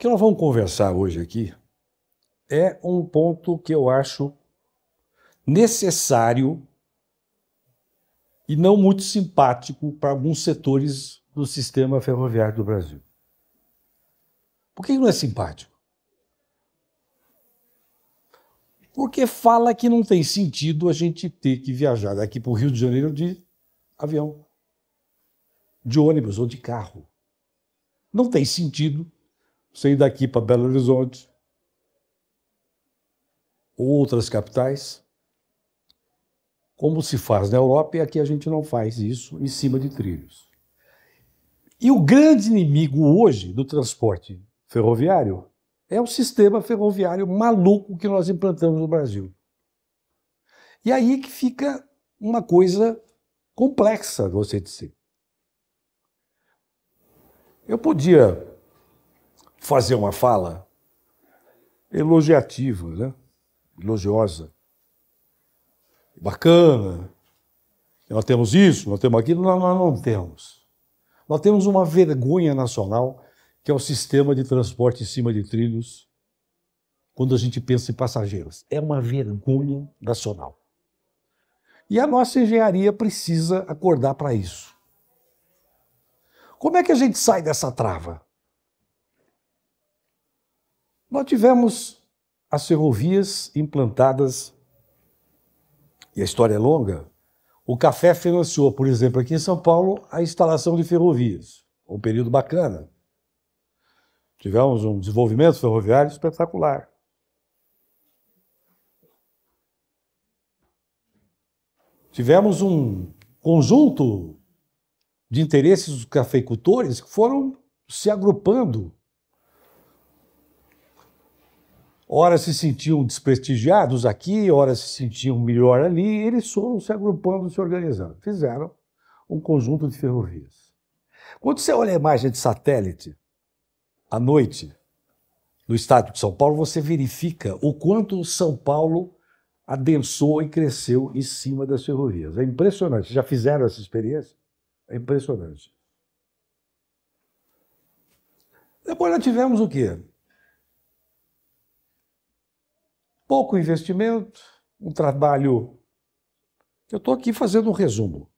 que nós vamos conversar hoje aqui é um ponto que eu acho necessário e não muito simpático para alguns setores do sistema ferroviário do Brasil. Por que não é simpático? Porque fala que não tem sentido a gente ter que viajar daqui para o Rio de Janeiro de avião, de ônibus ou de carro. Não tem sentido você ir daqui para Belo Horizonte ou outras capitais, como se faz na Europa, e aqui a gente não faz isso em cima de trilhos. E o grande inimigo hoje do transporte ferroviário é o sistema ferroviário maluco que nós implantamos no Brasil. E aí que fica uma coisa complexa de você dizer. Eu podia fazer uma fala elogiativa, né? Elogiosa, bacana, nós temos isso, nós temos aquilo, nós não temos. Nós temos uma vergonha nacional, que é o sistema de transporte em cima de trilhos, quando a gente pensa em passageiros. É uma vergonha nacional. E a nossa engenharia precisa acordar para isso. Como é que a gente sai dessa trava? Nós tivemos as ferrovias implantadas, e a história é longa. O Café financiou, por exemplo, aqui em São Paulo, a instalação de ferrovias. Um período bacana. Tivemos um desenvolvimento ferroviário espetacular. Tivemos um conjunto de interesses dos cafeicultores que foram se agrupando. Ora se sentiam desprestigiados aqui, ora se sentiam melhor ali, e eles foram se agrupando, se organizando. Fizeram um conjunto de ferrovias. Quando você olha a imagem de satélite, à noite, no estado de São Paulo, você verifica o quanto São Paulo adensou e cresceu em cima das ferrovias. É impressionante. Já fizeram essa experiência? É impressionante. Depois nós tivemos o quê? Pouco investimento, um trabalho... Eu estou aqui fazendo um resumo,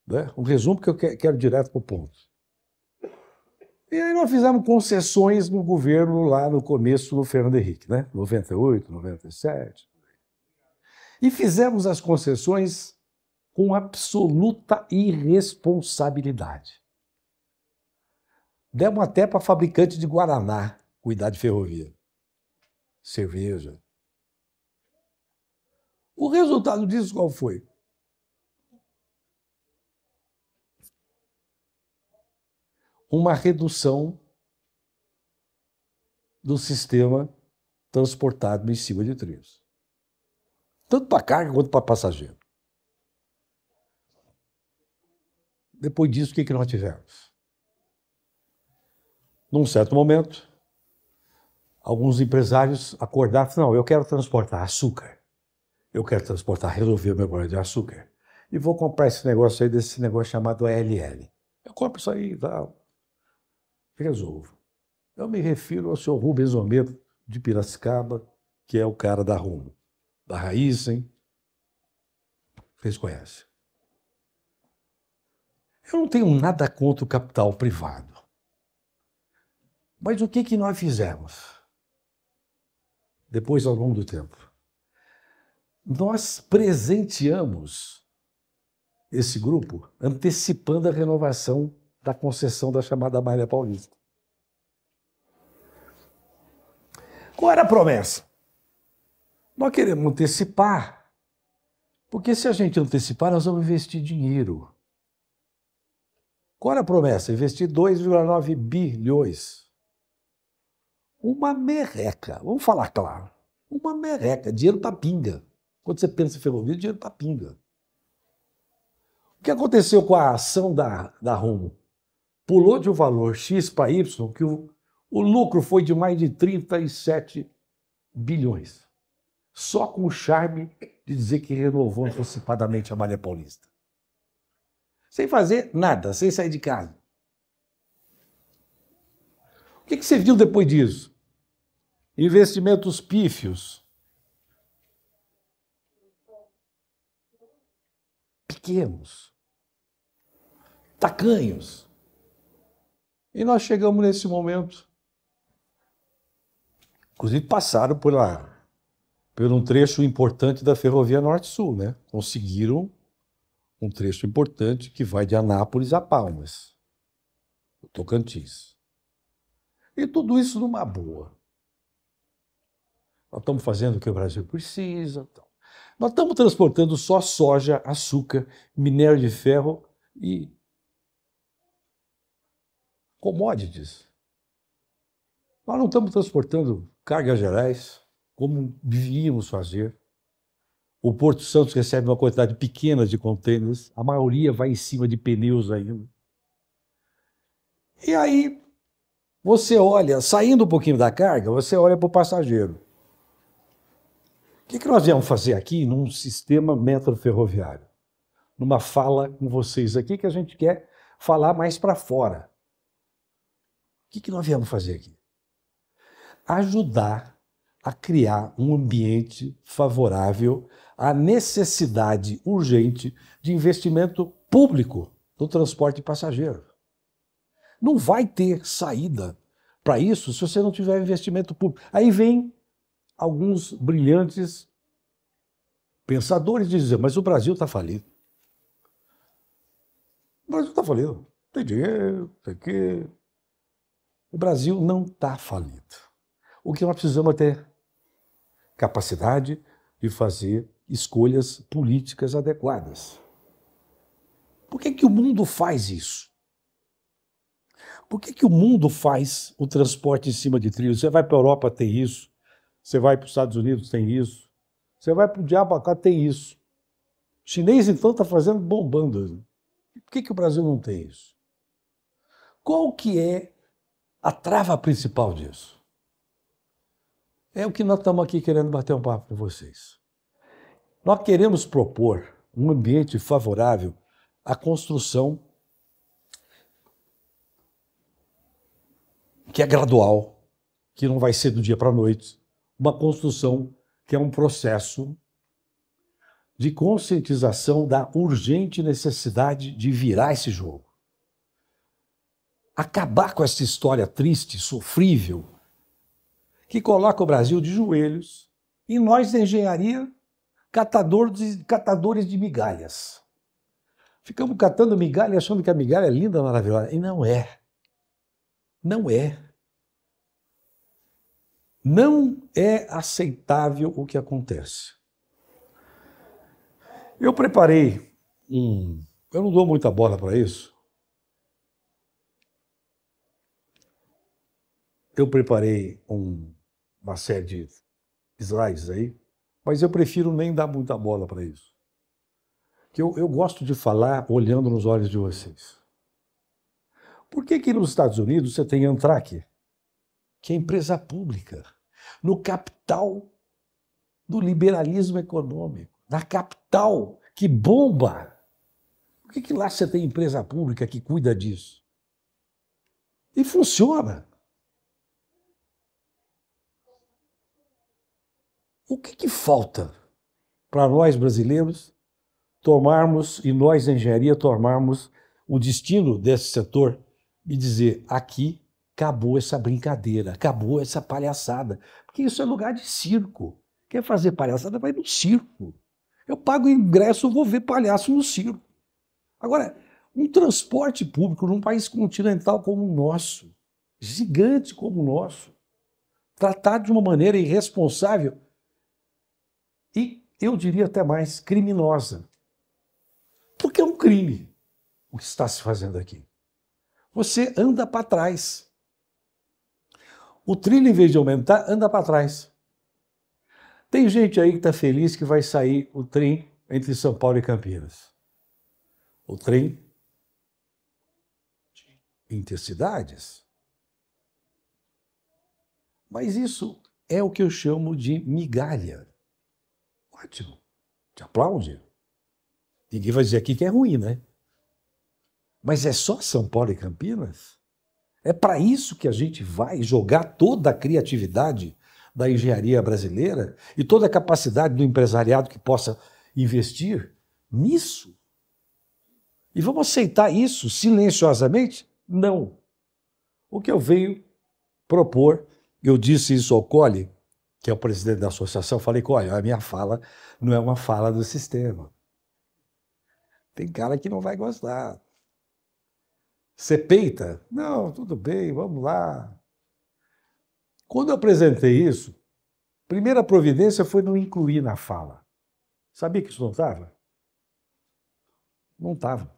né? Um resumo que eu quero direto para o ponto. E aí nós fizemos concessões no governo lá no começo do Fernando Henrique, né? 98, 97. E fizemos as concessões com absoluta irresponsabilidade. Demos até para fabricante de Guaraná cuidar de ferrovia. Cerveja. O resultado disso qual foi? Uma redução do sistema transportado em cima de trilhos. Tanto para carga quanto para passageiro. Depois disso, o que nós tivemos? Num certo momento, alguns empresários acordaram e falaram, não, eu quero transportar açúcar. Eu quero resolver o meu problema de açúcar. E vou comprar esse negócio aí, desse negócio chamado ALL. Eu compro isso aí e tal. Resolvo. Eu me refiro ao senhor Rubens Omedo, de Piracicaba, que é o cara da Rumo, da Raíssen. Vocês conhecem. Eu não tenho nada contra o capital privado. Mas o que nós fizemos? Depois, ao longo do tempo. Nós presenteamos esse grupo antecipando a renovação da concessão da chamada Malha Paulista. Qual era a promessa? Nós queremos antecipar, porque se a gente antecipar, nós vamos investir dinheiro. Qual era a promessa? Investir 2,9 bilhões. Uma merreca, vamos falar claro, uma merreca, dinheiro para pinga. Quando você pensa em ferrovia, dinheiro para pinga. O que aconteceu com a ação da Rumo? Pulou de um valor X para Y, que o lucro foi de mais de 37 bilhões. Só com o charme de dizer que renovou antecipadamente a Malha Paulista. Sem fazer nada, sem sair de casa. O que você viu depois disso? Investimentos pífios. Pequenos. Tacanhos. E nós chegamos nesse momento. Inclusive passaram por um trecho importante da Ferrovia Norte-Sul, né? Conseguiram um trecho importante que vai de Anápolis a Palmas, o Tocantins. E tudo isso numa boa. Nós estamos fazendo o que o Brasil precisa. Nós estamos transportando só soja, açúcar, minério de ferro e commodities. Nós não estamos transportando cargas gerais, como devíamos fazer. O Porto Santos recebe uma quantidade pequena de contêineres, a maioria vai em cima de pneus ainda. E aí, você olha, saindo um pouquinho da carga, você olha para o passageiro. O que nós viemos fazer aqui num sistema metro-ferroviário? Numa fala com vocês aqui que a gente quer falar mais para fora. O que nós viemos fazer aqui? Ajudar a criar um ambiente favorável à necessidade urgente de investimento público no transporte de passageiro. Não vai ter saída para isso se você não tiver investimento público. Aí vem alguns brilhantes pensadores dizem, mas o Brasil está falido. O Brasil está falido. Tem dinheiro, tem que... O Brasil não está falido. O que nós precisamos é ter capacidade de fazer escolhas políticas adequadas. Por que o mundo faz isso? Por que o mundo faz o transporte em cima de trilhos? Você vai para a Europa, tem isso. Você vai para os Estados Unidos, tem isso. Você vai para o diabo cá, tem isso. O chinês, então, está fazendo bombando. Por que o Brasil não tem isso? Qual que é a trava principal disso? É o que nós estamos aqui querendo bater um papo com vocês. Nós queremos propor um ambiente favorável à construção que é gradual, que não vai ser do dia para a noite, uma construção que é um processo de conscientização da urgente necessidade de virar esse jogo. Acabar com essa história triste, sofrível, que coloca o Brasil de joelhos e nós, da engenharia, catadores de migalhas. Ficamos catando migalha achando que a migalha é linda, maravilhosa. E não é. Não é. Não é aceitável o que acontece. Eu preparei eu não dou muita bola para isso. Eu preparei uma série de slides aí, mas eu prefiro nem dar muita bola para isso. Porque eu gosto de falar olhando nos olhos de vocês. Por que nos Estados Unidos você tem Amtrak, que é empresa pública, no capital do liberalismo econômico, na capital que bomba? Por que lá você tem empresa pública que cuida disso? E funciona. O que falta para nós brasileiros tomarmos, e nós, da engenharia, tomarmos o destino desse setor e dizer, aqui acabou essa brincadeira, acabou essa palhaçada, porque isso é lugar de circo. Quer fazer palhaçada, vai no circo. Eu pago ingresso, vou ver palhaço no circo. Agora, um transporte público num país continental como o nosso, gigante como o nosso, tratado de uma maneira irresponsável e, eu diria até mais, criminosa. Porque é um crime o que está se fazendo aqui. Você anda para trás. O trilho, em vez de aumentar, anda para trás. Tem gente aí que está feliz que vai sair o trem entre São Paulo e Campinas. O trem intercidades. Mas isso é o que eu chamo de migalha. Ótimo. Te aplaude. Ninguém vai dizer aqui que é ruim, né? Mas é só São Paulo e Campinas? É para isso que a gente vai jogar toda a criatividade da engenharia brasileira e toda a capacidade do empresariado que possa investir nisso? E vamos aceitar isso silenciosamente? Não. O que eu venho propor, eu disse isso ao Colli, que é o presidente da associação, falei, Colli, a minha fala não é uma fala do sistema. Tem cara que não vai gostar. Você peita? Não, tudo bem, vamos lá. Quando eu apresentei isso, a primeira providência foi não incluir na fala. Sabia que isso não estava? Não estava.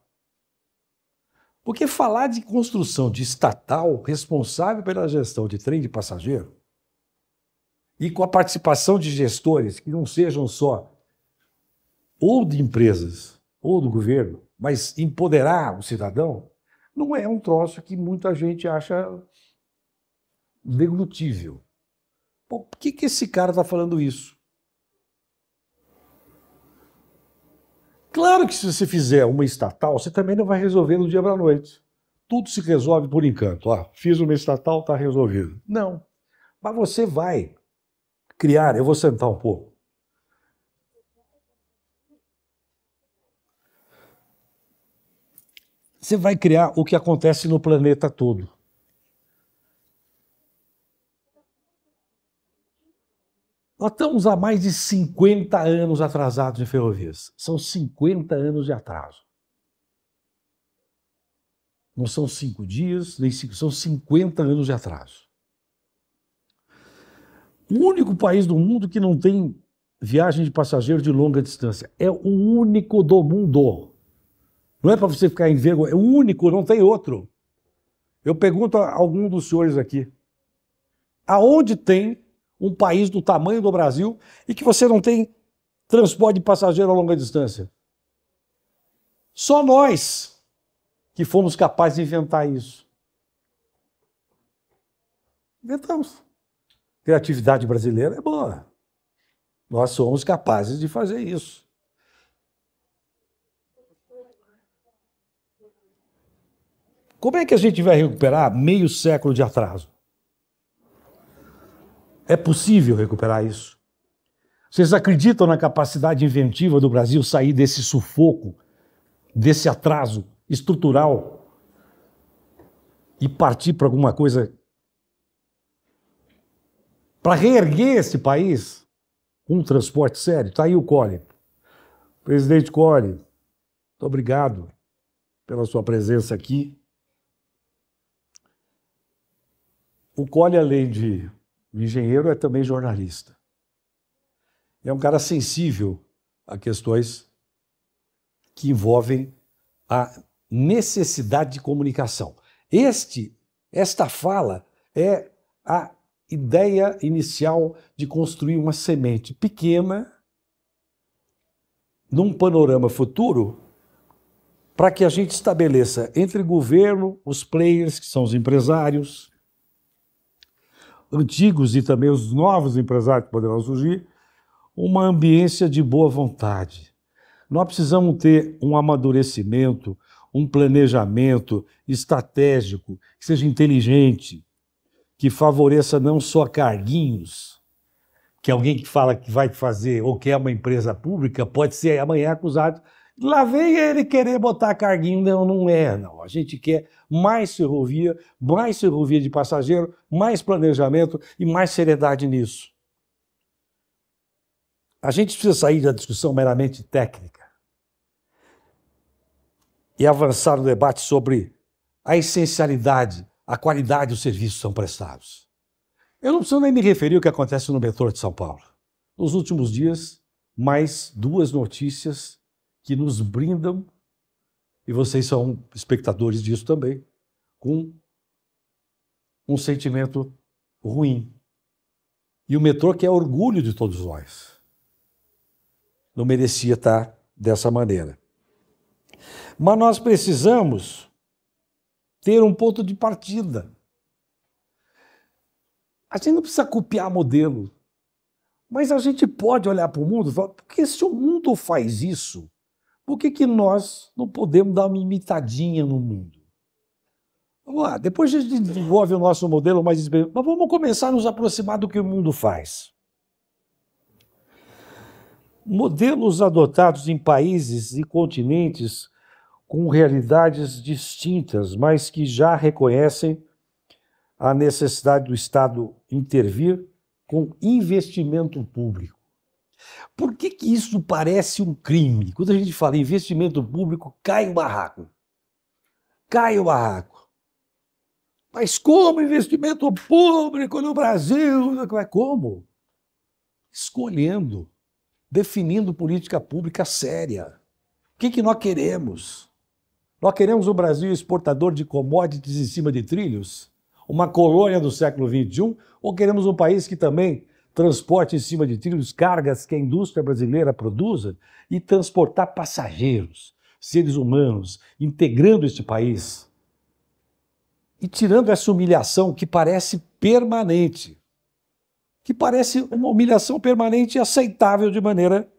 Porque falar de construção de estatal responsável pela gestão de trem de passageiro e com a participação de gestores que não sejam só ou de empresas ou do governo, mas empoderar o cidadão, não é um troço que muita gente acha deglutível. Pô, por que esse cara está falando isso? Claro que se você fizer uma estatal, você também não vai resolver do dia para a noite. Tudo se resolve por encanto. Fiz uma estatal, está resolvido. Não. Mas você vai criar, eu vou sentar um pouco. Você vai criar o que acontece no planeta todo. Nós estamos há mais de 50 anos atrasados em ferrovias. São 50 anos de atraso. Não são 5 dias, nem 5, são 50 anos de atraso. O único país do mundo que não tem viagem de passageiro de longa distância. É o único do mundo. Não é para você ficar em vergonha, é o único, não tem outro. Eu pergunto a algum dos senhores aqui, aonde tem um país do tamanho do Brasil e que você não tem transporte de passageiro a longa distância? Só nós que fomos capazes de inventar isso. Inventamos. Criatividade brasileira é boa. Nós somos capazes de fazer isso. Como é que a gente vai recuperar meio século de atraso? É possível recuperar isso? Vocês acreditam na capacidade inventiva do Brasil sair desse sufoco, desse atraso estrutural e partir para alguma coisa para reerguer esse país com um transporte sério? Está aí o Colli. Presidente Colli, muito obrigado pela sua presença aqui. O Colli, além de engenheiro, é também jornalista. É um cara sensível a questões que envolvem a necessidade de comunicação. Esta fala é a ideia inicial de construir uma semente pequena num panorama futuro para que a gente estabeleça entre o governo, os players, que são os empresários, antigos e também os novos empresários que poderão surgir, uma ambiência de boa vontade. Nós precisamos ter um amadurecimento, um planejamento estratégico, que seja inteligente, que favoreça não só carguinhos, que alguém que fala que vai fazer ou que é uma empresa pública pode ser amanhã acusado. Lá vem ele querer botar carguinho. Não, não é, não. A gente quer mais ferrovia de passageiro, mais planejamento e mais seriedade nisso. A gente precisa sair da discussão meramente técnica e avançar no debate sobre a essencialidade, a qualidade dos serviços que são prestados. Eu não preciso nem me referir ao que acontece no metrô de São Paulo. Nos últimos dias, mais 2 notícias que nos brindam, e vocês são espectadores disso também, com um sentimento ruim. E o metrô, que é orgulho de todos nós, não merecia estar dessa maneira. Mas nós precisamos ter um ponto de partida. A gente não precisa copiar modelo, mas a gente pode olhar para o mundo e falar, porque se o mundo faz isso, por que nós não podemos dar uma imitadinha no mundo? Vamos lá, depois a gente desenvolve o nosso modelo mais... Mas vamos começar a nos aproximar do que o mundo faz. Modelos adotados em países e continentes com realidades distintas, mas que já reconhecem a necessidade do Estado intervir com investimento público. Por que isso parece um crime? Quando a gente fala em investimento público, cai o barraco. Cai o barraco. Mas como investimento público no Brasil? Como? Escolhendo, definindo política pública séria. O que nós queremos? Nós queremos um Brasil exportador de commodities em cima de trilhos? Uma colônia do século XXI? Ou queremos um país que também transporte em cima de trilhos cargas que a indústria brasileira produza e transportar passageiros, seres humanos, integrando este país e tirando essa humilhação que parece permanente, que parece uma humilhação permanente e aceitável de maneira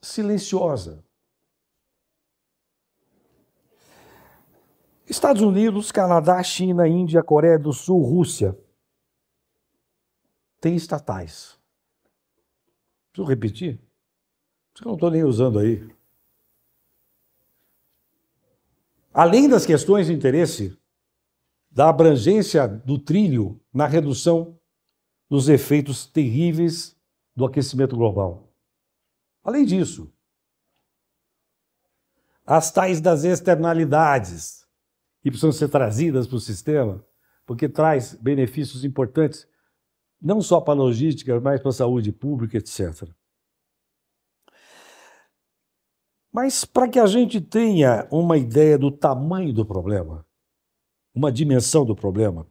silenciosa. Estados Unidos, Canadá, China, Índia, Coreia do Sul, Rússia têm estatais. Preciso repetir? Por isso que eu não estou nem usando aí. Além das questões de interesse da abrangência do trilho na redução dos efeitos terríveis do aquecimento global. Além disso, as tais das externalidades que precisam ser trazidas para o sistema, porque traz benefícios importantes, não só para a logística, mas para a saúde pública, etc. Mas para que a gente tenha uma ideia do tamanho do problema, uma dimensão do problema,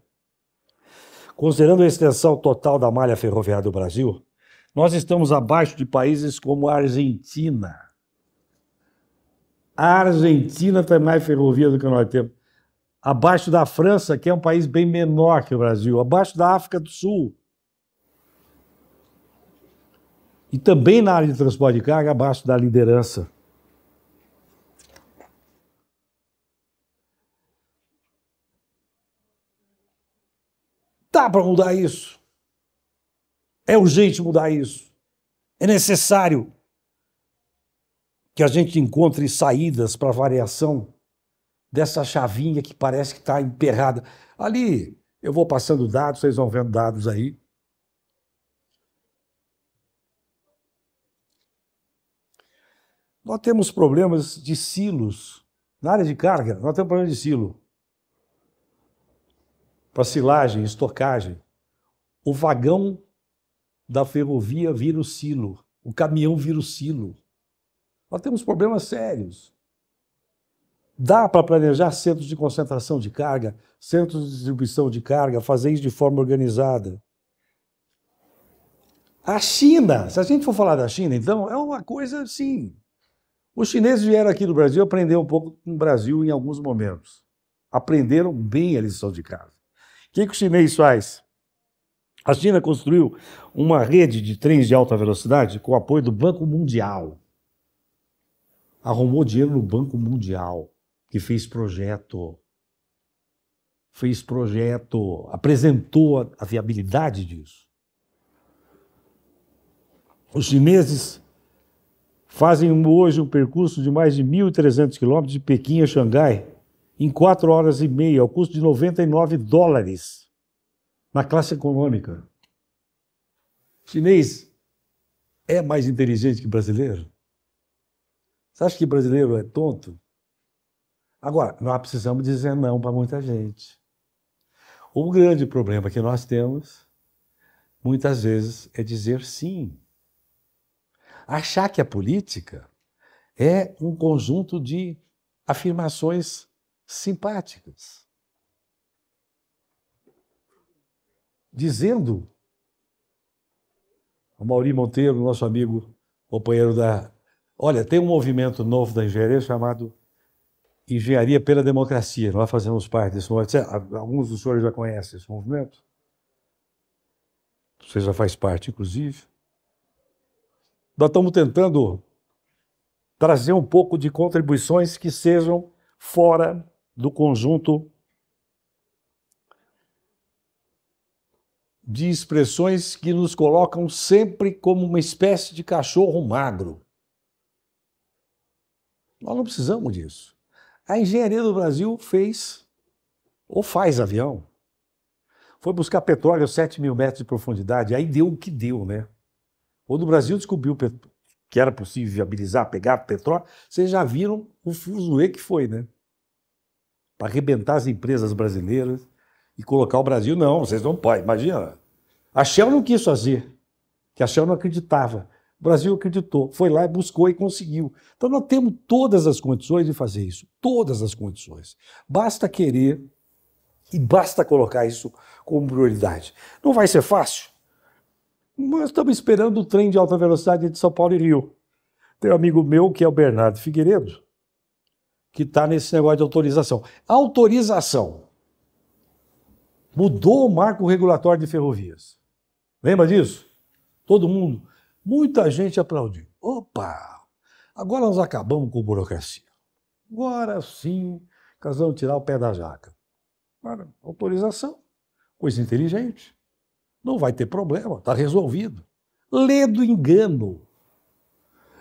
considerando a extensão total da malha ferroviária do Brasil, nós estamos abaixo de países como a Argentina. A Argentina tem mais ferrovia do que nós temos. Abaixo da França, que é um país bem menor que o Brasil. Abaixo da África do Sul. E também na área de transporte de carga, abaixo da liderança. Dá para mudar isso. É urgente mudar isso. É necessário que a gente encontre saídas para a variação dessa chavinha que parece que está emperrada. Ali, eu vou passando dados, vocês vão vendo dados aí. Nós temos problemas de silos. Na área de carga, nós temos problema de silo. Para silagem, estocagem. O vagão da ferrovia vira o silo. O caminhão vira o silo. Nós temos problemas sérios. Dá para planejar centros de concentração de carga, centros de distribuição de carga, fazer isso de forma organizada. A China, se a gente for falar da China, então, é uma coisa assim. Os chineses vieram aqui no Brasil aprender um pouco com o Brasil em alguns momentos. Aprenderam bem a lição de casa. O que o chinês faz? A China construiu uma rede de trens de alta velocidade com o apoio do Banco Mundial. Arrumou dinheiro no Banco Mundial, que fez projeto, apresentou a viabilidade disso. Os chineses fazem hoje um percurso de mais de 1.300 quilômetros de Pequim a Xangai em 4 horas e meia, ao custo de $99 na classe econômica. O chinês é mais inteligente que brasileiro? Você acha que brasileiro é tonto? Agora, nós precisamos dizer não para muita gente. O grande problema que nós temos, muitas vezes, é dizer sim. Achar que a política é um conjunto de afirmações simpáticas. Dizendo, o Mauri Monteiro, nosso amigo, companheiro da... Olha, tem um movimento novo da engenharia chamado Engenharia pela Democracia. Nós fazemos parte desse movimento. Alguns dos senhores já conhecem esse movimento? Você já faz parte, inclusive. Nós estamos tentando trazer um pouco de contribuições que sejam fora do conjunto de expressões que nos colocam sempre como uma espécie de cachorro magro. Nós não precisamos disso. A engenharia do Brasil fez, ou faz avião. Foi buscar petróleo a 7.000 metros de profundidade, aí deu o que deu, né? Quando o Brasil descobriu que era possível viabilizar, pegar petróleo, vocês já viram o fuzuê que foi, né? Para arrebentar as empresas brasileiras e colocar o Brasil, não, vocês não podem, imagina. A Shell não quis fazer, que a Shell não acreditava. O Brasil acreditou, foi lá e buscou e conseguiu. Então nós temos todas as condições de fazer isso, todas as condições. Basta querer e basta colocar isso como prioridade. Não vai ser fácil. Nós estamos esperando o trem de alta velocidade entre São Paulo e Rio. Tem um amigo meu, que é o Bernardo Figueiredo, que está nesse negócio de autorização. A autorização mudou o marco regulatório de ferrovias. Lembra disso? Todo mundo, muita gente aplaudiu. Opa, agora nós acabamos com burocracia. Agora sim, nós vamos tirar o pé da jaca. Agora, autorização, coisa inteligente. Não vai ter problema, está resolvido. Lê do engano.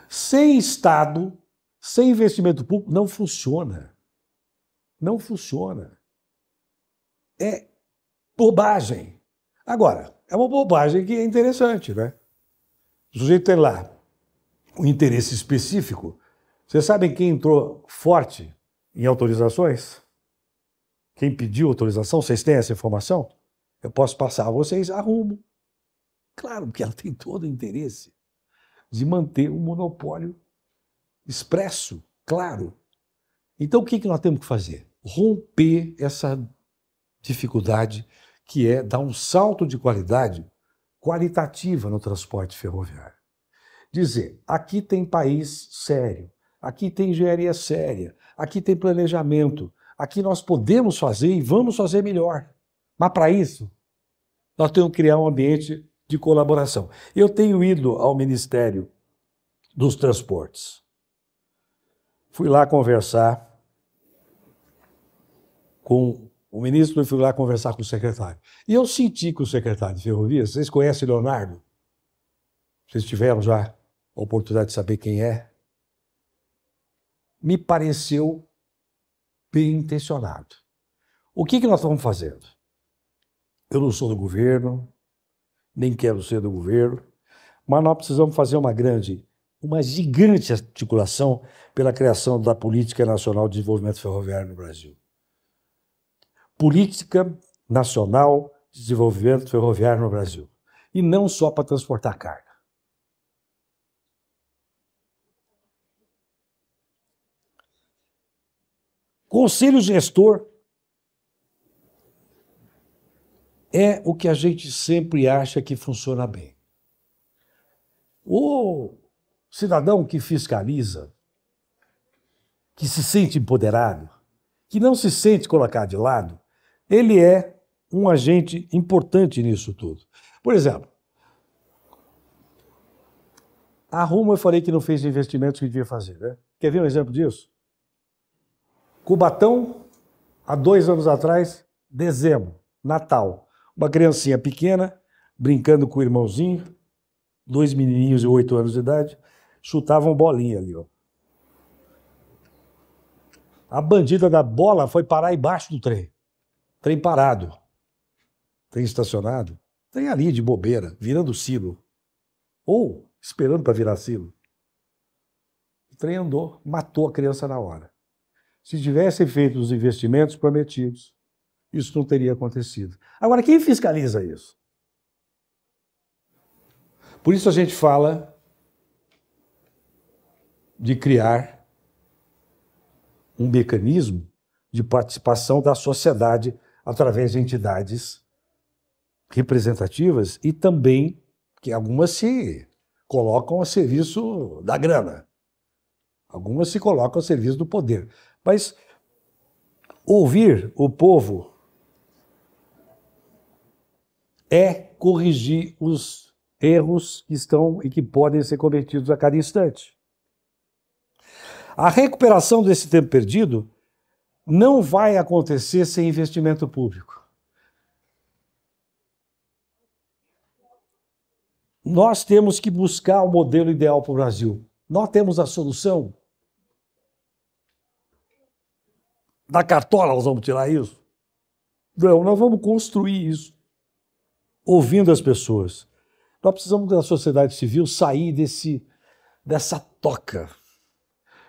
Sem Estado, sem investimento público, não funciona. Não funciona. É bobagem. Agora, é uma bobagem que é interessante, né? O sujeito tem lá um interesse específico. Vocês sabem quem entrou forte em autorizações? Quem pediu autorização? Vocês têm essa informação? Eu posso passar a vocês a Rumo. Claro que ela tem todo o interesse de manter um monopólio expresso, claro. Então o que nós temos que fazer? Romper essa dificuldade que é dar um salto de qualidade qualitativa no transporte ferroviário. Dizer, aqui tem país sério, aqui tem engenharia séria, aqui tem planejamento, aqui nós podemos fazer e vamos fazer melhor. Mas para isso, nós temos que criar um ambiente de colaboração. Eu tenho ido ao Ministério dos Transportes. Fui lá conversar com o ministro e fui lá conversar com o secretário. E eu senti que o secretário de Ferrovias, vocês conhecem Leonardo? Vocês tiveram já a oportunidade de saber quem é? Me pareceu bem intencionado. O que nós estamos fazendo? Eu não sou do governo, nem quero ser do governo, mas nós precisamos fazer uma gigante articulação pela criação da Política Nacional de Desenvolvimento Ferroviário no Brasil. Política Nacional de Desenvolvimento Ferroviário no Brasil. E não só para transportar carga. Conselho gestor é o que a gente sempre acha que funciona bem. O cidadão que fiscaliza, que se sente empoderado, que não se sente colocado de lado, ele é um agente importante nisso tudo. Por exemplo, a Rumo eu falei que não fez investimentos que devia fazer, né? Quer ver um exemplo disso? Cubatão, há 2 anos atrás, dezembro, Natal. Uma criancinha pequena, brincando com o irmãozinho, 2 menininhos de 8 anos de idade, chutavam bolinha ali, ó. A bandida da bola foi parar embaixo do trem. Trem parado. Trem estacionado. Trem ali de bobeira, virando silo. Ou esperando para virar silo. O trem andou, matou a criança na hora. Se tivessem feito os investimentos prometidos, isso não teria acontecido. Agora, quem fiscaliza isso? Por isso a gente fala de criar um mecanismo de participação da sociedade através de entidades representativas e também que algumas se colocam a serviço da grana. Algumas se colocam a serviço do poder. Mas ouvir o povo é corrigir os erros que estão e que podem ser cometidos a cada instante. A recuperação desse tempo perdido não vai acontecer sem investimento público. Nós temos que buscar o modelo ideal para o Brasil. Nós temos a solução. Da cartola nós vamos tirar isso? Não, nós vamos construir isso, ouvindo as pessoas. Nós precisamos da sociedade civil sair dessa toca,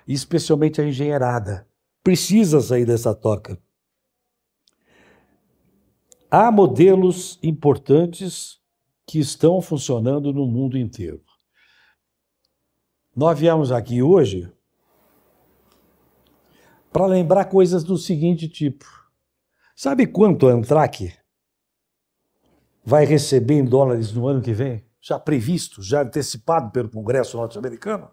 especialmente a engenheirada. Precisa sair dessa toca. Há modelos importantes que estão funcionando no mundo inteiro. Nós viemos aqui hoje para lembrar coisas do seguinte tipo. Sabe quanto a Amtrak vai receber em dólares no ano que vem? Já previsto, já antecipado pelo Congresso norte-americano?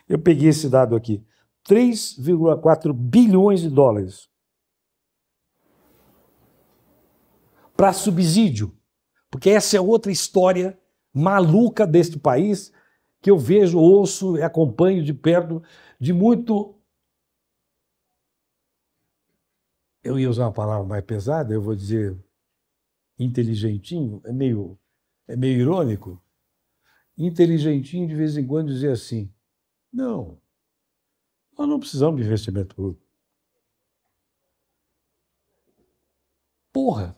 Eu peguei esse dado aqui. 3,4 bilhões de dólares para subsídio. Porque essa é outra história maluca deste país que eu vejo, ouço e acompanho de perto, de muito... Eu ia usar uma palavra mais pesada, eu vou dizer inteligentinho, é meio irônico. Inteligentinho, de vez em quando, dizer assim, não, nós não precisamos de investimento público. Porra!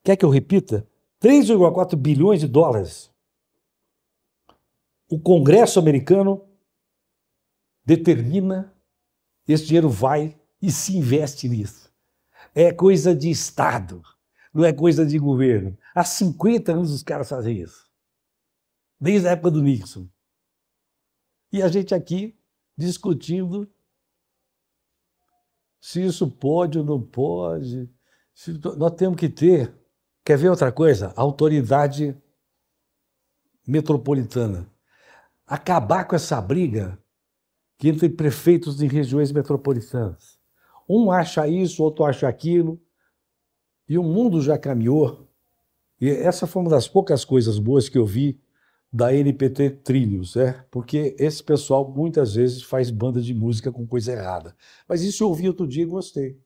Quer que eu repita? 3,4 bilhões de dólares. O Congresso americano determina, esse dinheiro vai e se investe nisso. É coisa de Estado, não é coisa de governo. Há 50 anos os caras fazem isso. Desde a época do Nixon. E a gente aqui discutindo se isso pode ou não pode. Nós temos que ter, quer ver outra coisa? Autoridade metropolitana. Acabar com essa briga que entre prefeitos de regiões metropolitanas. Um acha isso, outro acha aquilo, e o mundo já caminhou. E essa foi uma das poucas coisas boas que eu vi da NPT Trilhos, porque esse pessoal muitas vezes faz banda de música com coisa errada. Mas isso eu ouvi outro dia e gostei.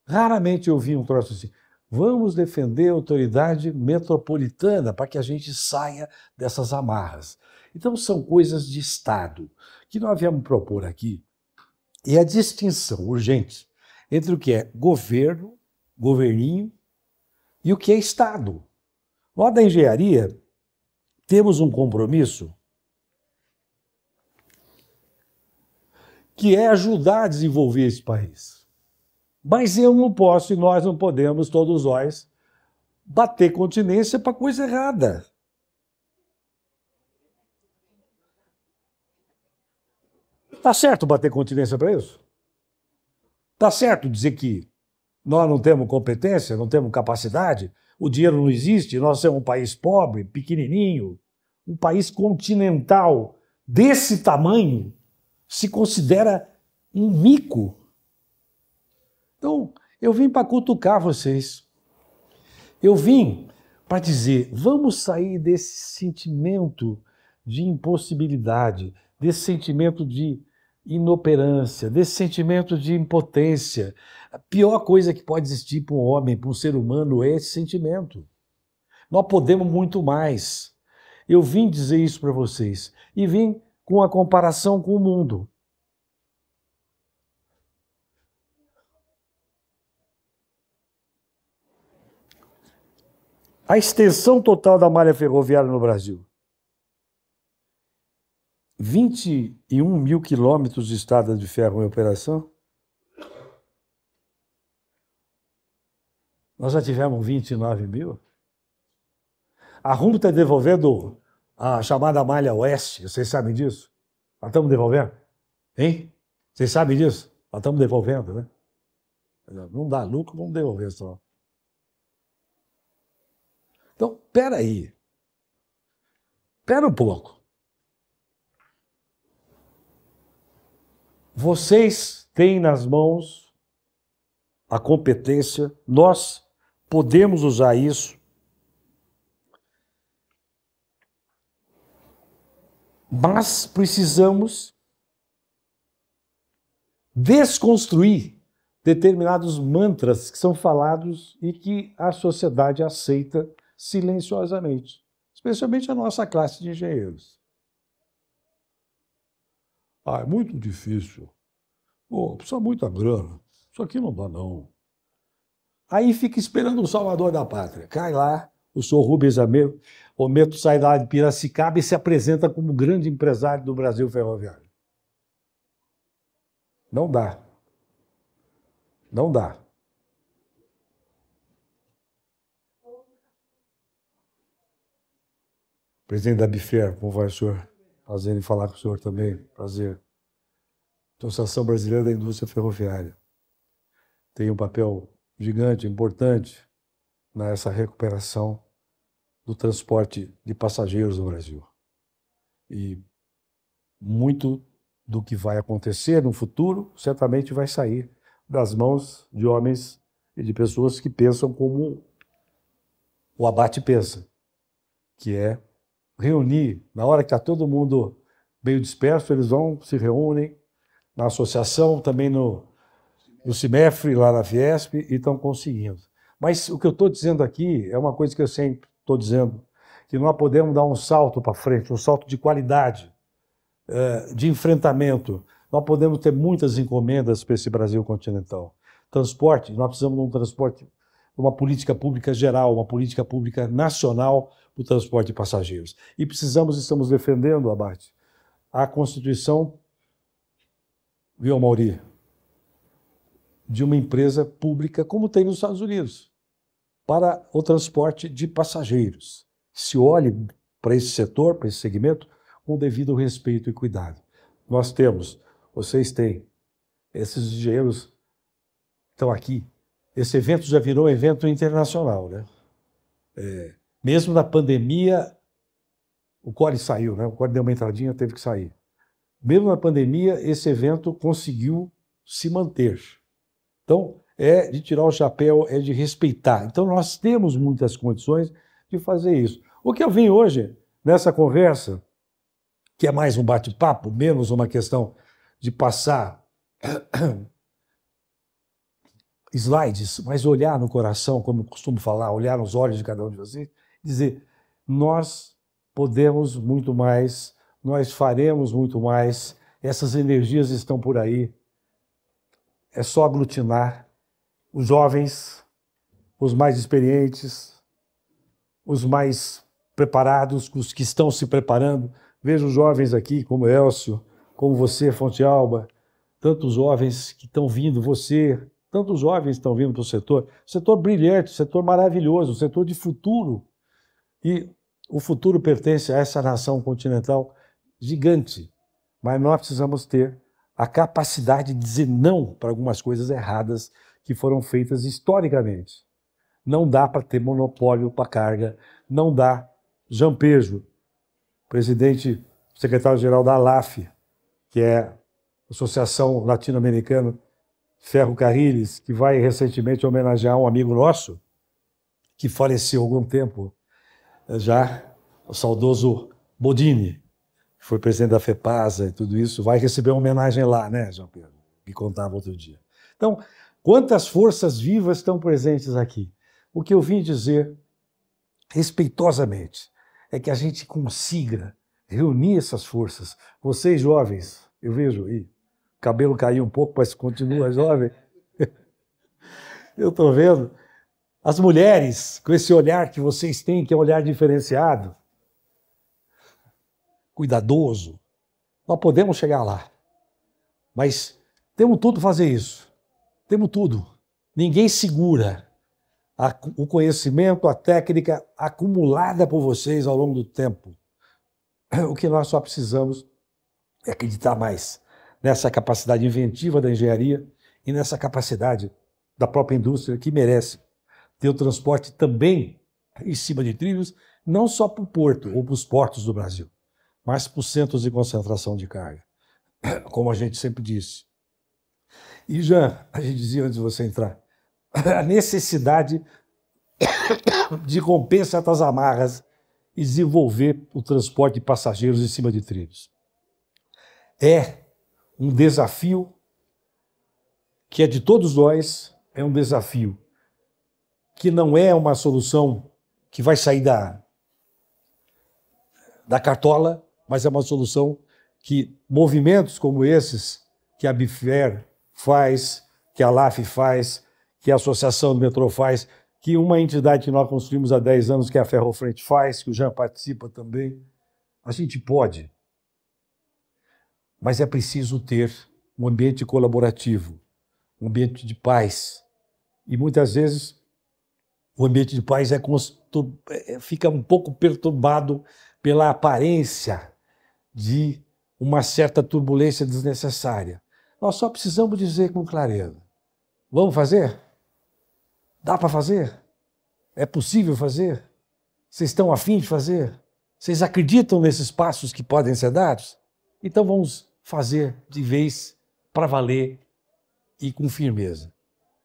Raramente eu ouvi um troço assim, vamos defender a autoridade metropolitana para que a gente saia dessas amarras. Então são coisas de Estado que nós viemos propor aqui. E a distinção urgente entre o que é governo, governinho, e o que é Estado. Nós da engenharia temos um compromisso que é ajudar a desenvolver esse país. Mas eu não posso e nós não podemos, todos nós, bater continência para coisa errada. Tá certo bater continência para isso? Tá certo dizer que nós não temos competência, não temos capacidade, o dinheiro não existe, nós somos um país pobre, pequenininho, um país continental desse tamanho, se considera um mico. Então, eu vim para cutucar vocês. Eu vim para dizer, vamos sair desse sentimento de impossibilidade, desse sentimento de inoperância, desse sentimento de impotência. A pior coisa que pode existir para um homem, para um ser humano, é esse sentimento. Nós podemos muito mais. Eu vim dizer isso para vocês e vim com a comparação com o mundo. A extensão total da malha ferroviária no Brasil. 21 mil quilômetros de estrada de ferro em operação. Nós já tivemos 29 mil. A Rumo está devolvendo a chamada malha oeste, vocês sabem disso? Nós estamos devolvendo? Hein? Vocês sabem disso? Nós estamos devolvendo, né? Não dá lucro, vamos devolver só. Então, espera aí. Espera um pouco. Vocês têm nas mãos a competência, nós podemos usar isso. Mas precisamos desconstruir determinados mantras que são falados e que a sociedade aceita silenciosamente, especialmente a nossa classe de engenheiros. Ah, é muito difícil. Pô, precisa muita grana. Isso aqui não dá, não. Aí fica esperando o salvador da pátria. Cai lá, o senhor Rubens Ometo sai lá de Piracicaba e se apresenta como grande empresário do Brasil ferroviário. Não dá. Não dá. Presidente da Bifer, como vai o senhor? Prazer em falar com o senhor também. Prazer. Associação Brasileira da Indústria Ferroviária. Tem um papel gigante, importante, nessa recuperação do transporte de passageiros no Brasil. E muito do que vai acontecer no futuro certamente vai sair das mãos de homens e de pessoas que pensam como o Abate pensa, que é reunir, na hora que está todo mundo meio disperso, eles vão, se reúnem na associação, também no CIMEFRE, lá na Fiesp, e estão conseguindo. Mas o que eu estou dizendo aqui é uma coisa que eu sempre estou dizendo, que nós podemos dar um salto para frente, um salto de qualidade, de enfrentamento. Nós podemos ter muitas encomendas para esse Brasil continental. Transporte, nós precisamos de um transporte, uma política pública geral, uma política pública nacional para o transporte de passageiros. E estamos defendendo, Abate, a Constituição, viu, Amaury, de uma empresa pública, como tem nos Estados Unidos, para o transporte de passageiros. Se olhe para esse setor, para esse segmento, com o devido respeito e cuidado. Nós temos, vocês têm, esses engenheiros estão aqui. Esse evento já virou um evento internacional, né? Mesmo na pandemia, o Core saiu, né? O Core deu uma entradinha, teve que sair. Mesmo na pandemia, esse evento conseguiu se manter. Então, é de tirar o chapéu, é de respeitar. Então, nós temos muitas condições de fazer isso. O que eu vim hoje, nessa conversa, que é mais um bate-papo, menos uma questão de passar slides, mas olhar no coração, como eu costumo falar, olhar nos olhos de cada um de vocês, dizer, nós podemos muito mais, nós faremos muito mais, essas energias estão por aí, é só aglutinar os jovens, os mais experientes, os mais preparados, os que estão se preparando. Vejo jovens aqui, como Elcio, como você, Fontealba, tantos jovens que estão vindo, você, tantos jovens estão vindo para o setor brilhante, setor maravilhoso, setor de futuro. E o futuro pertence a essa nação continental gigante. Mas nós precisamos ter a capacidade de dizer não para algumas coisas erradas que foram feitas historicamente. Não dá para ter monopólio para carga, não dá. Jampejo, presidente, secretário-geral da ALAF, que é a Associação Latino-Americana Ferrocarriles, que vai recentemente homenagear um amigo nosso, que faleceu há algum tempo já, o saudoso Bodini, que foi presidente da FEPASA e tudo isso, vai receber uma homenagem lá, né, João Pedro? Me contava outro dia. Então, quantas forças vivas estão presentes aqui? O que eu vim dizer, respeitosamente, é que a gente consiga reunir essas forças. Vocês, jovens, eu vejo aí, o cabelo caiu um pouco, mas continua jovem. Eu estou vendo. As mulheres, com esse olhar que vocês têm, que é um olhar diferenciado, cuidadoso, nós podemos chegar lá. Mas temos tudo para fazer isso. Temos tudo. Ninguém segura o conhecimento, a técnica acumulada por vocês ao longo do tempo. O que nós só precisamos é acreditar mais nessa capacidade inventiva da engenharia e nessa capacidade da própria indústria, que merece ter o transporte também em cima de trilhos, não só para o porto ou para os portos do Brasil, mas para os centros de concentração de carga, como a gente sempre disse. E já, a gente dizia antes de você entrar, a necessidade de romper certas amarras e desenvolver o transporte de passageiros em cima de trilhos. É um desafio que é de todos nós, é um desafio que não é uma solução que vai sair da cartola, mas é uma solução que movimentos como esses, que a Bifer faz, que a LAF faz, que a Associação do Metrô faz, que uma entidade que nós construímos há 10 anos, que é a Ferrofrente, faz, que o Jean participa também. A gente pode, mas é preciso ter um ambiente colaborativo, um ambiente de paz. E muitas vezes o ambiente de paz fica um pouco perturbado pela aparência de uma certa turbulência desnecessária. Nós só precisamos dizer com clareza: vamos fazer? Dá para fazer? É possível fazer? Vocês estão a fim de fazer? Vocês acreditam nesses passos que podem ser dados? Então vamos fazer de vez, para valer e com firmeza.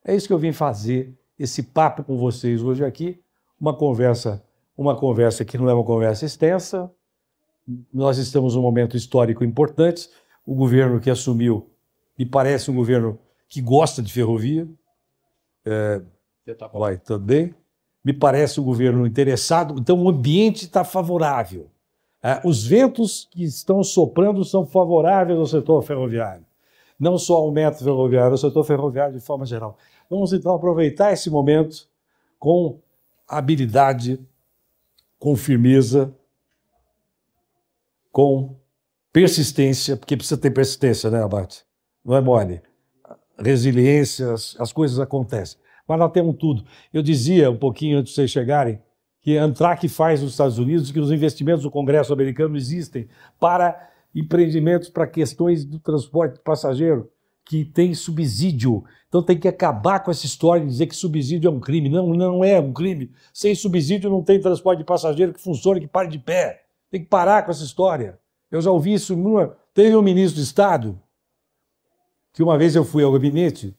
É isso que eu vim fazer, esse papo com vocês hoje aqui, uma conversa que não é uma conversa extensa. Nós estamos num momento histórico importante. O governo que assumiu me parece um governo que gosta de ferrovia. Vai também. Me parece um governo interessado. Então o ambiente está favorável. Os ventos que estão soprando são favoráveis ao setor ferroviário. Não só ao metro ferroviário, ao setor ferroviário de forma geral. Vamos então aproveitar esse momento com habilidade, com firmeza, com persistência, porque precisa ter persistência, né, Abate? Não é mole. Resiliência, as coisas acontecem. Mas nós temos tudo. Eu dizia um pouquinho antes de vocês chegarem que a ANTRAC faz nos Estados Unidos, que os investimentos do Congresso americano existem para empreendimentos para questões do transporte de passageiro, que tem subsídio. Então tem que acabar com essa história de dizer que subsídio é um crime. Não, não é um crime. Sem subsídio não tem transporte de passageiro que funcione, que pare de pé. Tem que parar com essa história. Eu já ouvi isso. Teve um ministro de Estado que uma vez eu fui ao gabinete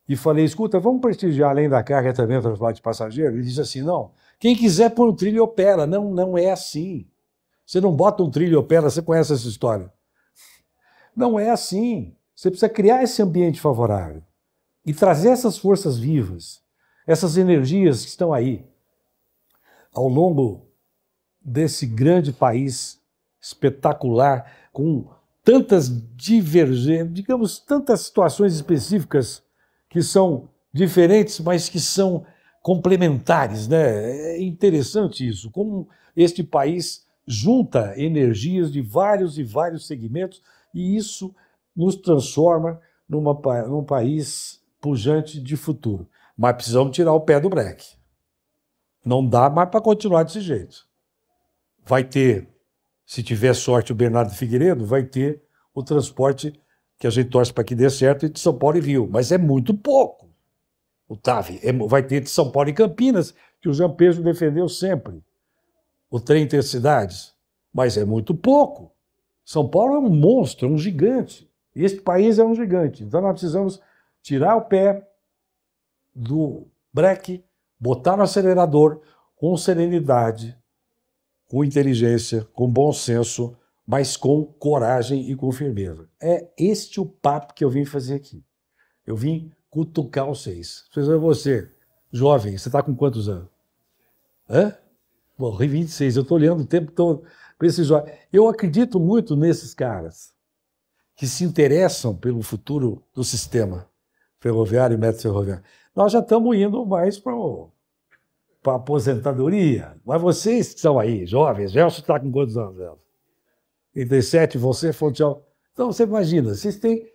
e falei: escuta, vamos prestigiar além da carga também o transporte de passageiro? Ele disse assim: não, quem quiser pôr um trilho e opera. Não, não é assim. Você não bota um trilho e opera, você conhece essa história. Não é assim. Você precisa criar esse ambiente favorável e trazer essas forças vivas, essas energias que estão aí, ao longo desse grande país espetacular, com tantas divergências, digamos, tantas situações específicas que são diferentes, mas que são complementares, né? É interessante isso, como este país junta energias de vários e vários segmentos, e isso nos transforma num país pujante de futuro. Mas precisamos tirar o pé do breque. Não dá mais para continuar desse jeito. Vai ter, se tiver sorte, o Bernardo Figueiredo, vai ter o transporte que a gente torce para que dê certo de São Paulo e Rio, mas é muito pouco. O TAV vai ter de São Paulo e Campinas, que o Jean Pedro defendeu sempre. O trem intercidades, mas é muito pouco. São Paulo é um monstro, é um gigante. E este país é um gigante. Então nós precisamos tirar o pé do breque, botar no acelerador com serenidade, com inteligência, com bom senso, mas com coragem e com firmeza. É este o papo que eu vim fazer aqui. Eu vim cutucar vocês. Você, jovem, você está com quantos anos? Hã? Bom, 26, eu estou olhando o tempo todo para esses jovens. Eu acredito muito nesses caras que se interessam pelo futuro do sistema ferroviário e metro ferroviário. Nós já estamos indo mais para a aposentadoria, mas vocês que estão aí, jovens, Gelson está com quantos anos, Gelson? 37, você, Fontiel. Então você imagina, vocês têm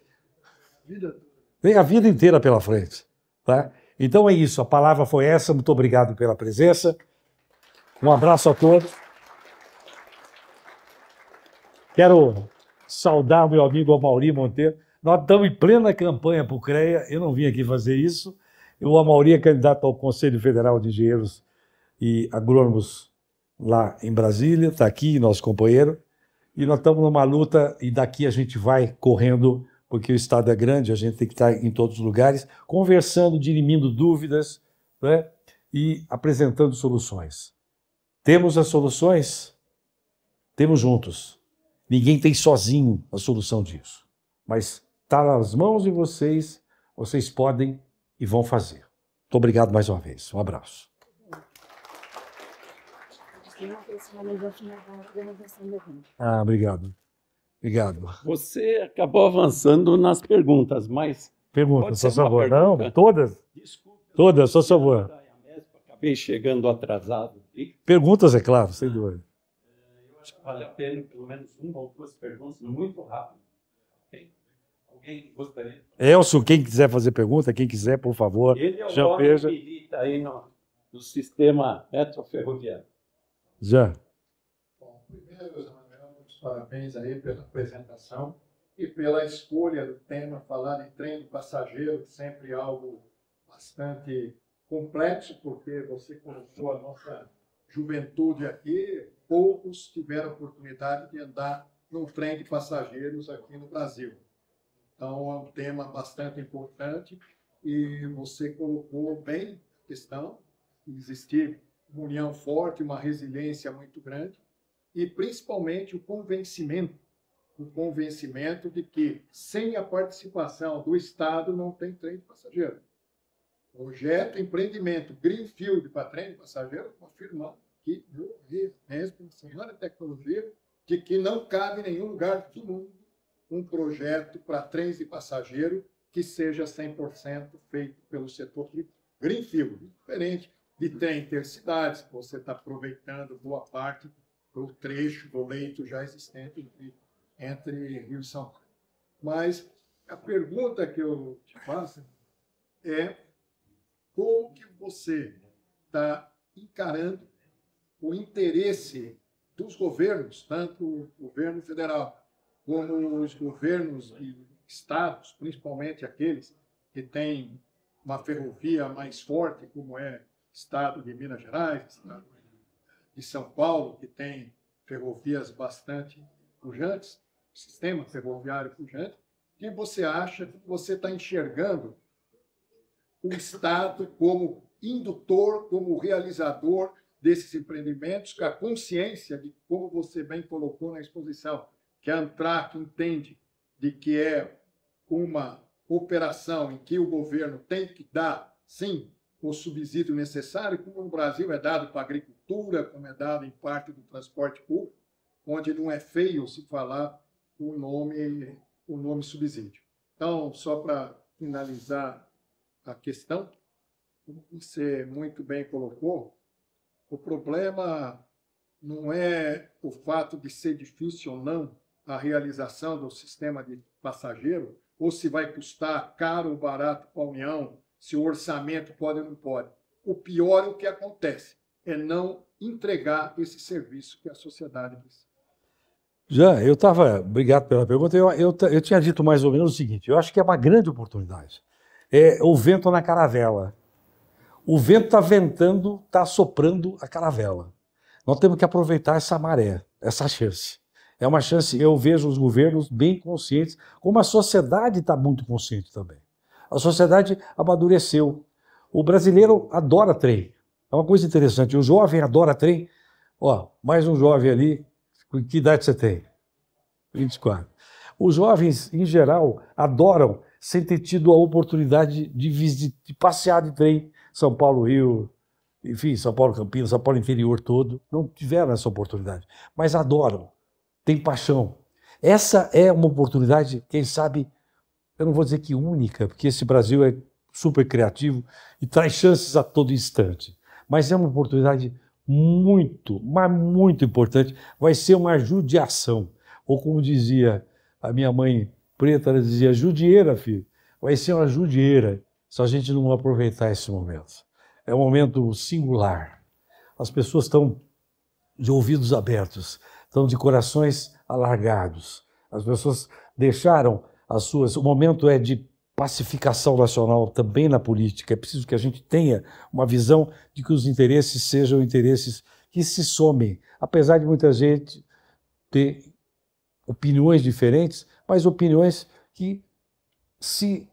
a vida inteira pela frente. Tá? Então é isso, a palavra foi essa, muito obrigado pela presença. Um abraço a todos. Quero saudar o meu amigo Amaury Monteiro. Nós estamos em plena campanha para o CREA, eu não vim aqui fazer isso. O Amaury é candidato ao Conselho Federal de Engenheiros e Agrônomos lá em Brasília, está aqui, nosso companheiro. E nós estamos numa luta e daqui a gente vai correndo, porque o Estado é grande, a gente tem que estar em todos os lugares, conversando, dirimindo dúvidas, né, e apresentando soluções. Temos as soluções? Temos juntos. Ninguém tem sozinho a solução disso. Mas está nas mãos de vocês, vocês podem e vão fazer. Muito obrigado mais uma vez. Um abraço. Obrigado. Obrigado. Você acabou avançando nas perguntas, mas... Pergunta, só favor. Não, todas? Desculpa. Todas, só favor. Acabei chegando atrasado. Perguntas, é claro, sem dúvida. Eu acho que vale a pena, pelo menos uma ou duas perguntas, muito rápido. Okay? Alguém gostaria? Elcio, quem quiser fazer pergunta, quem quiser, por favor. Ele é o já homem veja. que milita aí no sistema metroferroviário. Já. Bom, primeiro, Emanuel, muitos parabéns aí pela apresentação e pela escolha do tema, falar de trem de passageiro, sempre algo bastante complexo, porque você colocou a nossa juventude aqui, poucos tiveram oportunidade de andar num trem de passageiros aqui no Brasil. Então, é um tema bastante importante e você colocou bem a questão de existir uma união forte, uma resiliência muito grande e, principalmente, o convencimento de que, sem a participação do Estado, não tem trem de passageiro. Projeto, empreendimento, Greenfield para trem de passageiro, confirmando que, mesmo ensinando a tecnologia, de que não cabe em nenhum lugar do mundo um projeto para trens de passageiro que seja 100% feito pelo setor de Greenfield, diferente de trem intercidades, que você está aproveitando boa parte do trecho, do leito já existente entre Rio e São Paulo. Mas a pergunta que eu te faço é como que você está encarando o interesse dos governos, tanto o governo federal como os governos de estados, principalmente aqueles que têm uma ferrovia mais forte, como é o estado de Minas Gerais, estado de São Paulo, que tem ferrovias bastante pujantes, sistema ferroviário pujante. O que você acha que você está enxergando o Estado como indutor, como realizador desses empreendimentos, com a consciência de, como você bem colocou na exposição, que a Amtrak entende de que é uma operação em que o governo tem que dar, sim, o subsídio necessário, como no Brasil é dado para a agricultura, como é dado em parte do transporte público, onde não é feio se falar o nome subsídio. Então, só para finalizar a questão, como você muito bem colocou, o problema não é o fato de ser difícil ou não a realização do sistema de passageiro, ou se vai custar caro ou barato para a União, se o orçamento pode ou não pode. O pior é o que acontece, é não entregar esse serviço que a sociedade precisa. Já, eu estava... Obrigado pela pergunta. Eu tinha dito mais ou menos o seguinte, eu acho que é uma grande oportunidade. É o vento na caravela. O vento está ventando, está soprando a caravela. Nós temos que aproveitar essa maré, essa chance. É uma chance, eu vejo os governos bem conscientes, como a sociedade está muito consciente também. A sociedade amadureceu. O brasileiro adora trem. É uma coisa interessante, o jovem adora trem. Ó, mais um jovem ali, que idade você tem? 24. Os jovens, em geral, adoram sem ter tido a oportunidade de passear de trem, São Paulo, Rio, enfim, São Paulo, Campinas, São Paulo interior todo, não tiveram essa oportunidade, mas adoram, têm paixão. Essa é uma oportunidade, quem sabe, eu não vou dizer que única, porque esse Brasil é super criativo e traz chances a todo instante, mas é uma oportunidade muito, mas muito importante, vai ser uma judiação, ou como dizia a minha mãe preta, ela dizia, judieira, filho, vai ser uma judieira se a gente não aproveitar esse momento. É um momento singular. As pessoas estão de ouvidos abertos, estão de corações alargados. As pessoas deixaram as suas... O momento é de pacificação nacional também na política. É preciso que a gente tenha uma visão de que os interesses sejam interesses que se somem, apesar de muita gente ter opiniões diferentes, mas opiniões que se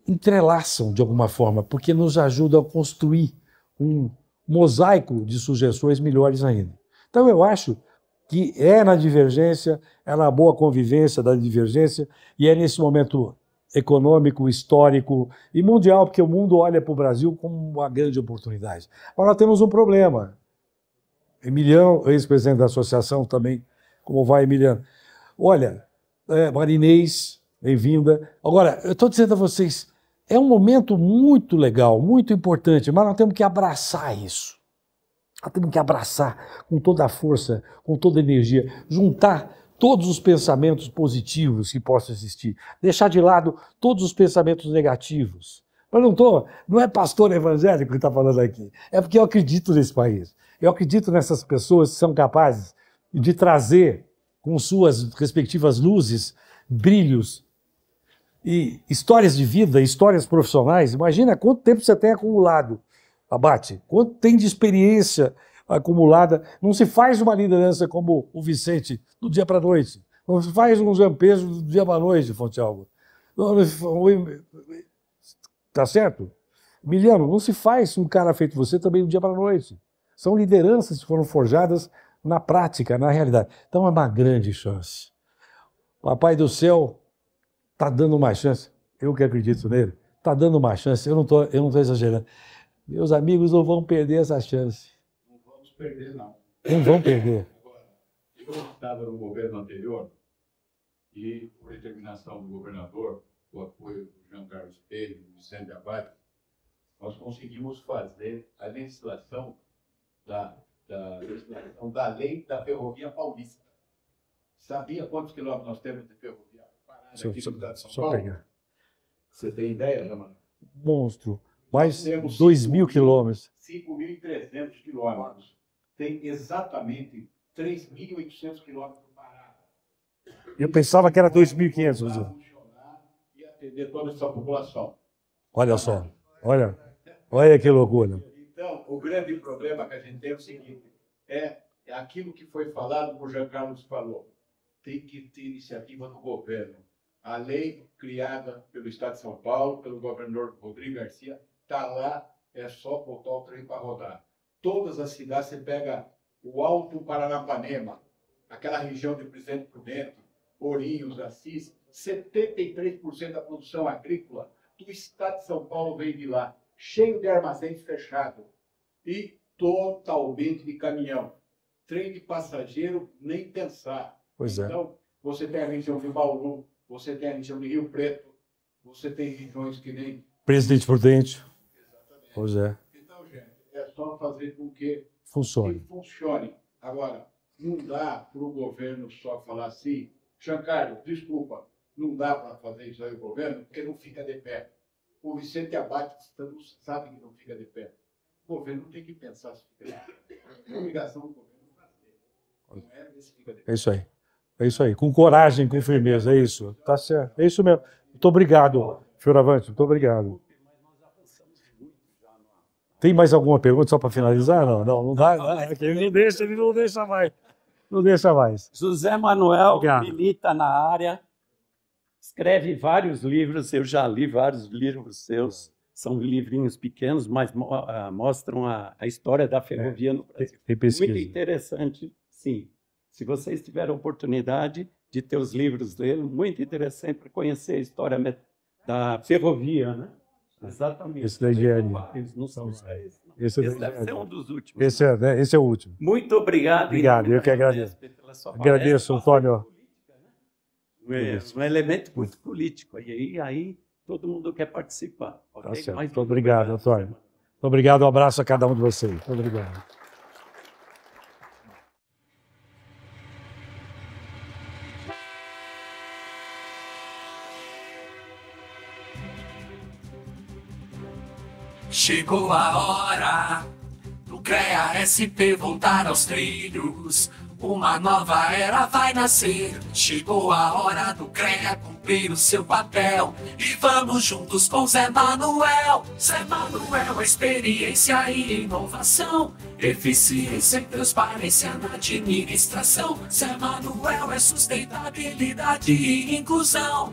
entrelaçam de alguma forma, porque nos ajudam a construir mosaico de sugestões melhores ainda. Então, eu acho que é na divergência, é na boa convivência da divergência, e é nesse momento econômico, histórico e mundial, porque o mundo olha para o Brasil como uma grande oportunidade. Mas nós temos um problema. Emiliano, ex-presidente da associação também, como vai, Emiliano? Olha, Marinês, bem-vinda. Agora, eu estou dizendo a vocês, é um momento muito legal, muito importante, mas nós temos que abraçar isso. Nós temos que abraçar com toda a força, com toda a energia, juntar todos os pensamentos positivos que possam existir, deixar de lado todos os pensamentos negativos. Mas não é pastor evangélico que está falando aqui, é porque eu acredito nesse país. Eu acredito nessas pessoas que são capazes de trazer, com suas respectivas luzes, brilhos e histórias de vida, histórias profissionais. Imagina quanto tempo você tem acumulado, Abate, quanto tem de experiência acumulada. Não se faz uma liderança como o Vicente do dia para a noite. Não se faz um Jean Pedro do dia para a noite, Fontealvo. Tá certo? Emiliano, não se faz um cara feito você também do dia para a noite. São lideranças que foram forjadas na prática, na realidade. Então é uma grande chance. Papai do céu está dando uma chance. Eu que acredito nele. Está dando uma chance. Eu não tô exagerando. Meus amigos não vão perder essa chance. Não vamos perder, não. Não vão perder. Agora, eu estava no governo anterior e, por determinação do governador, o apoio do Jean Carlos Pérez e do Vicente Abate, nós conseguimos fazer a legislação da lei da Ferrovia Paulista. Sabia quantos quilômetros nós temos de ferrovia parada aqui no estado de São Paulo? Pegar. Você tem ideia, Ramon? Monstro. Mais 2.000 quilômetros. 5.300 quilômetros. Tem exatamente 3.800 quilômetros parados. Eu pensava que era 2.500. Funcionar e atender toda essa população. Olha só. Olha que loucura. Então, o grande problema que a gente tem é o seguinte, é aquilo que foi falado, como o Jean Carlos falou, tem que ter iniciativa do governo. A lei criada pelo Estado de São Paulo, pelo governador Rodrigo Garcia, está lá, é só botar o trem para rodar. Todas as cidades, você pega o Alto Paranapanema, aquela região de Presidente Prudente, Ourinhos, Assis, 73% da produção agrícola do Estado de São Paulo veio de lá, cheio de armazéns fechados e totalmente de caminhão. Trem de passageiro, nem pensar. Pois é. Então, você tem a região de Bauru, você tem a região de Rio Preto, você tem regiões que nem... Presidente Prudente. Exatamente. Pois é. Então, gente, é só fazer com que Funcione. funcione. Agora, não dá para o governo só falar assim, Jean Carlos, desculpa, não dá para fazer isso aí o governo, porque não fica de pé. O Vicente Abate sabe que não fica de pé. O governo tem que pensar se fica de pé. É obrigação do governo fazer. Não é ver se fica de pé. É isso aí. É isso aí. Com coragem, com firmeza. É isso. Tá certo. É isso mesmo. Muito obrigado, Fioravante. Muito obrigado. Tem mais alguma pergunta só para finalizar? Não dá. Ele não deixa mais. Não deixa mais. José Manuel Obrigado. milita na área, escreve vários livros, eu já li vários livros seus, são livrinhos pequenos, mas mostram a história da ferrovia no Brasil. Tem pesquisa. Muito interessante, sim. Se vocês tiverem a oportunidade de ter os livros dele, muito interessante para conhecer a história da ferrovia, né? Exatamente. Esse da engenharia. Não são só esse, não. Esse Esse da deve ser um dos últimos. Esse é o último. Muito obrigado. Obrigado, eu que agradeço. Pela sua Agradeço, palestra. Antônio. É um elemento muito político. E aí todo mundo quer participar. Tá Okay? certo. Mas Muito obrigado, Antônio. Muito obrigado, um abraço a cada um de vocês. Muito obrigado. Chegou a hora do CREA SP voltar aos trilhos. Uma nova era vai nascer. Chegou a hora do CREA cumprir o seu papel. E vamos juntos com Zé Manuel. Zé Manuel, experiência e inovação. Eficiência e transparência na administração. Zé Manuel é sustentabilidade e inclusão.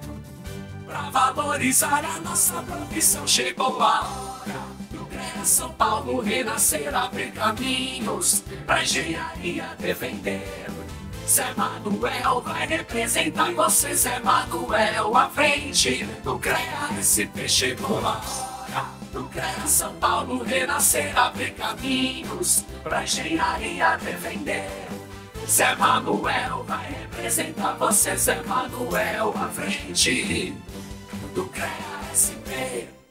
Pra valorizar a nossa profissão, chegou a hora do CREA CREA São Paulo renascer, abrir caminhos pra engenharia defender. Zé Manuel vai representar você, Zé Manuel à frente do CREA SP. Chegou a hora do CREA São Paulo renascer, abrir caminhos pra engenharia defender. Zé Manuel vai representar você, Zé Manuel à frente do CREA SP.